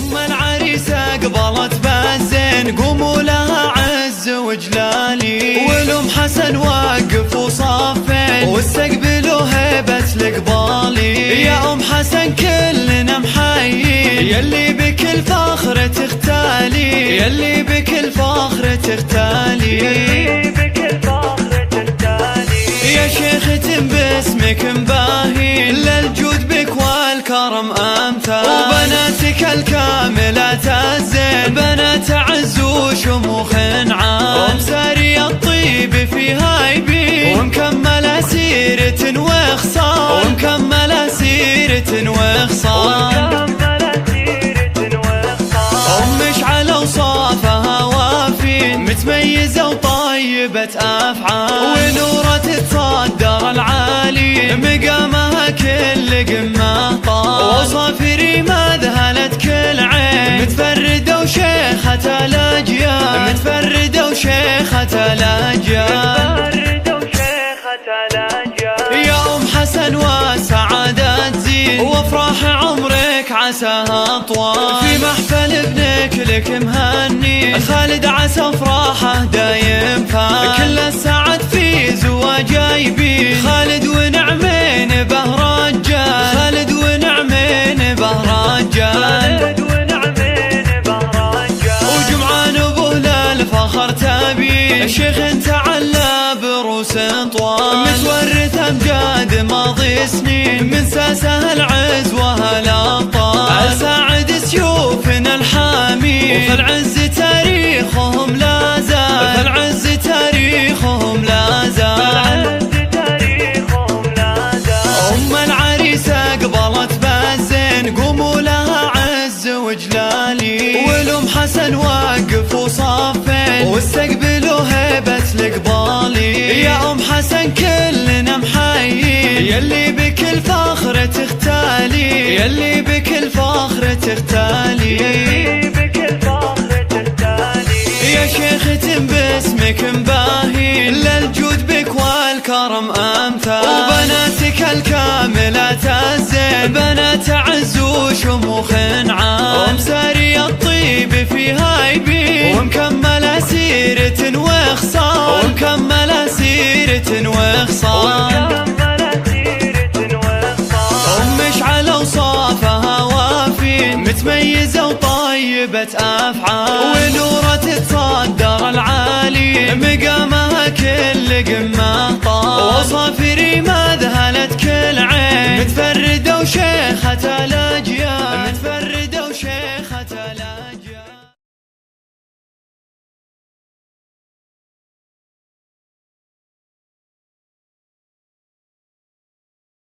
أم العريسة قبلت بالزين قوموا لها عز وجلالي، والأم حسن وقف وصفين واستقبلوا هيبة القبالي. يا أم حسن كلنا محيين يلي بكل فخر تختالي، يلي بكل فخر تختالي، يا شيخة باسمك مباهين للجود بك والكرم أمثال، وبناتك الكاملات الزين بنات عز وشموخ عام، ومساري الطيب فيها يبين ومكملة سيرة وخصال، ومكملة سيرة وخصال. أمش على وصافها وافين متميزة وطيبة أفعال، ونورة تصدر العالي مقامها كل قمة طال، وصافري ما ذهلت كل عين متفردة وشيخة الأجيال، متفردة وشيخة الأجيال. يا أم حسن وسعادة تزيد وافراح عمرك عساها طوال، في محفل ابنك لك مهني خالد عسى افراحه دايم فال، كل السعد في زواجه يبين خالد ونعمين به رجال، خالد ونعمين به رجال، وجمعان ابوه للفخر تبين الشيخ تعلى بروس طوال، متورث امجاد ماضي سنين من ساسه العز وهالابطال، ساعد سيوفنا الحامي وفي العز تاريخهم لا زال، في العز تاريخهم لا زال. أم العريسة قبلت بالزين قوموا لها عز وجلالي، والأم حسن وقف وصفين واستقبلوا هيبة القبالي. يا أم حسن كلنا محيين يلي بكل فخر تختالي، يلي بكل فخر تختالي، يا شيخة باسمك مباهين للجود بك والكرم أمثال، وبناتك الكاملات الزين بنات عز وشموخ عام، ومساري الطيب فيها يبين ومكملة سيرة وخصال، ومكملة سيرة وخصال. أمش على وصافها وافين متميزة وطيبة أفعال، ونورة تصدر العالي مقامها كل قمة طال، وصافري ما ذهلت كل عين متفردة وشيخة